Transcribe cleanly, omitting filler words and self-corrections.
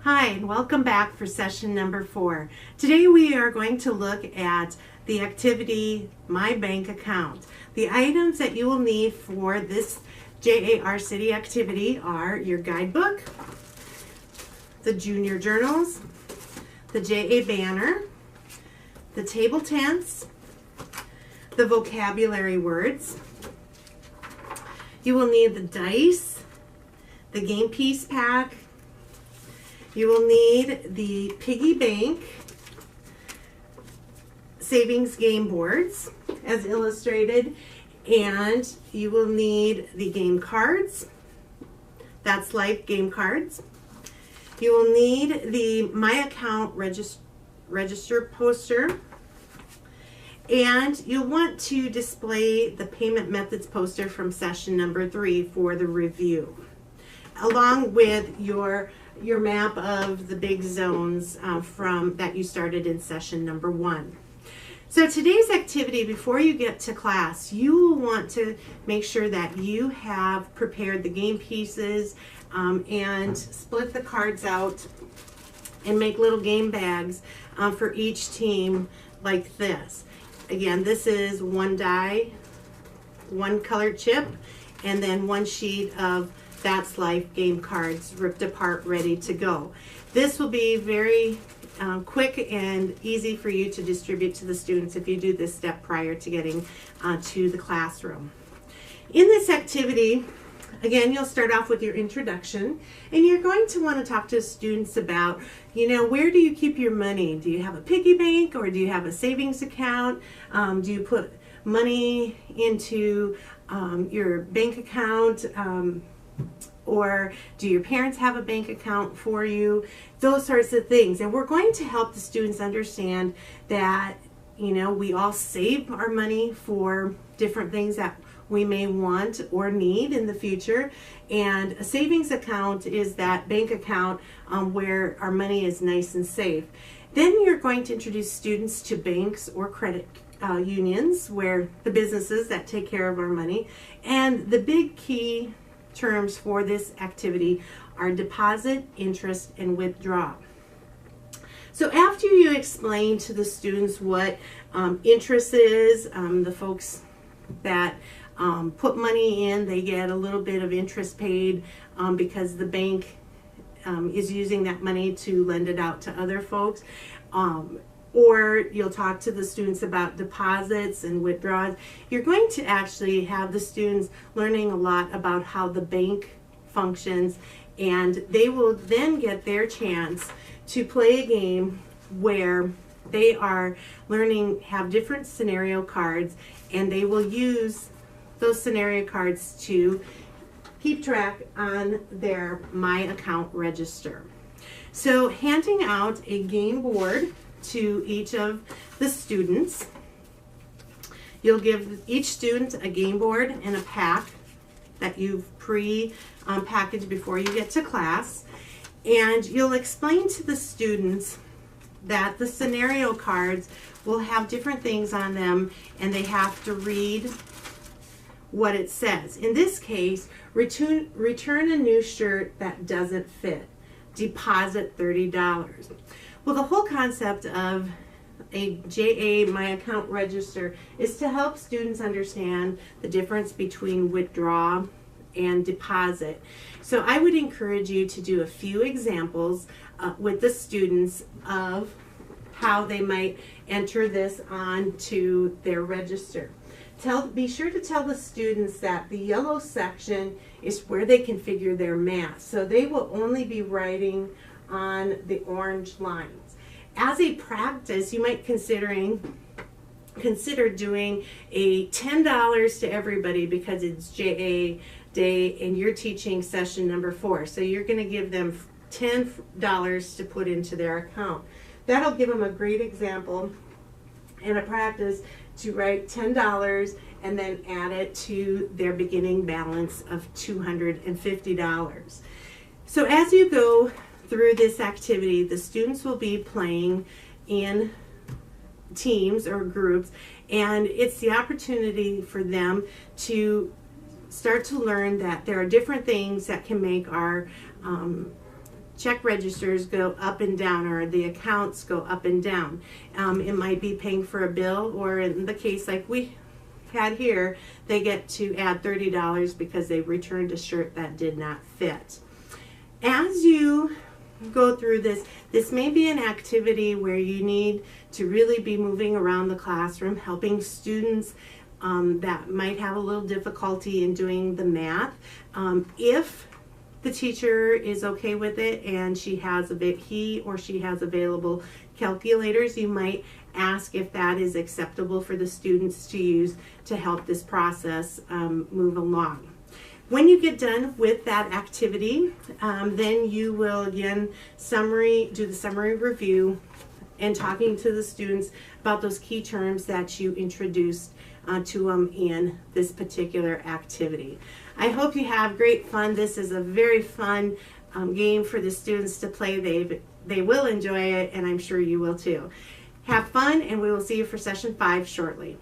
Hi, and welcome back for session number 4. Today we are going to look at the activity My Bank Account. The items that you will need for this JAR City activity are your guidebook, the junior journals, the JA banner, the table tents, the vocabulary words. You will need the dice, the game piece pack. You will need the piggy bank savings game boards as illustrated, and you will need the game cards. That's life game cards. You will need the My Account register poster, and you'll want to display the payment methods poster from session number 3 for the review, along with your map of the big zones from that you started in session number 1. So today's activity, before you get to class, you will want to make sure that you have prepared the game pieces and split the cards out and make little game bags for each team like this. Again, this is 1 die, 1 colored chip, and then 1 sheet of That's Life game cards ripped apart, ready to go. This will be very quick and easy for you to distribute to the students if you do this step prior to getting to the classroom. In this activity, again, you'll start off with your introduction, and you're going to want to talk to students about, where do you keep your money? Do you have a piggy bank, or do you have a savings account? Do you put money into your bank account? Or do your parents have a bank account for you? Those sorts of things. And we're going to help the students understand that, we all save our money for different things that we may want or need in the future. And a savings account is that bank account where our money is nice and safe. Then you're going to introduce students to banks or credit unions, where the businesses that take care of our money. And the big key terms for this activity are deposit, interest, and withdraw. So after you explain to the students what interest is, the folks that put money in, they get a little bit of interest paid because the bank is using that money to lend it out to other folks. Or you'll talk to the students about deposits and withdrawals. You're going to actually have the students learning a lot about how the bank functions, and they will then get their chance to play a game where they are learning, have different scenario cards, and they will use those scenario cards to keep track on their My Account register. So handing out a game board to each of the students. You'll give each student a game board and a pack that you've pre-packaged before you get to class. And you'll explain to the students that the scenario cards will have different things on them, and they have to read what it says. In this case, return a new shirt that doesn't fit. Deposit $30. Well, the whole concept of a JA My Account register is to help students understand the difference between withdraw and deposit. So I would encourage you to do a few examples with the students of how they might enter this onto their register. Be sure to tell the students that the yellow section is where they configure their math. So they will only be writing on the orange lines. As a practice, you might consider doing a $10 to everybody because it's JA day and you're teaching session number 4. So you're going to give them $10 to put into their account. That'll give them a great example and a practice to write $10 and then add it to their beginning balance of $250. So as you go through this activity, the students will be playing in teams or groups, and it's the opportunity for them to start to learn that there are different things that can make our check registers go up and down, or the accounts go up and down. It might be paying for a bill, or in the case like we had here, they get to add $30 because they returned a shirt that did not fit. As you go through this may be an activity where you need to really be moving around the classroom, helping students that might have a little difficulty in doing the math. If the teacher is okay with it and he or she has available calculators, you might ask if that is acceptable for the students to use to help this process move along. When you get done with that activity, then you will again do the summary review and talking to the students about those key terms that you introduced to them in this particular activity. I hope you have great fun. This is a very fun game for the students to play. They will enjoy it, and I'm sure you will too. Have fun, and we will see you for session 5 shortly.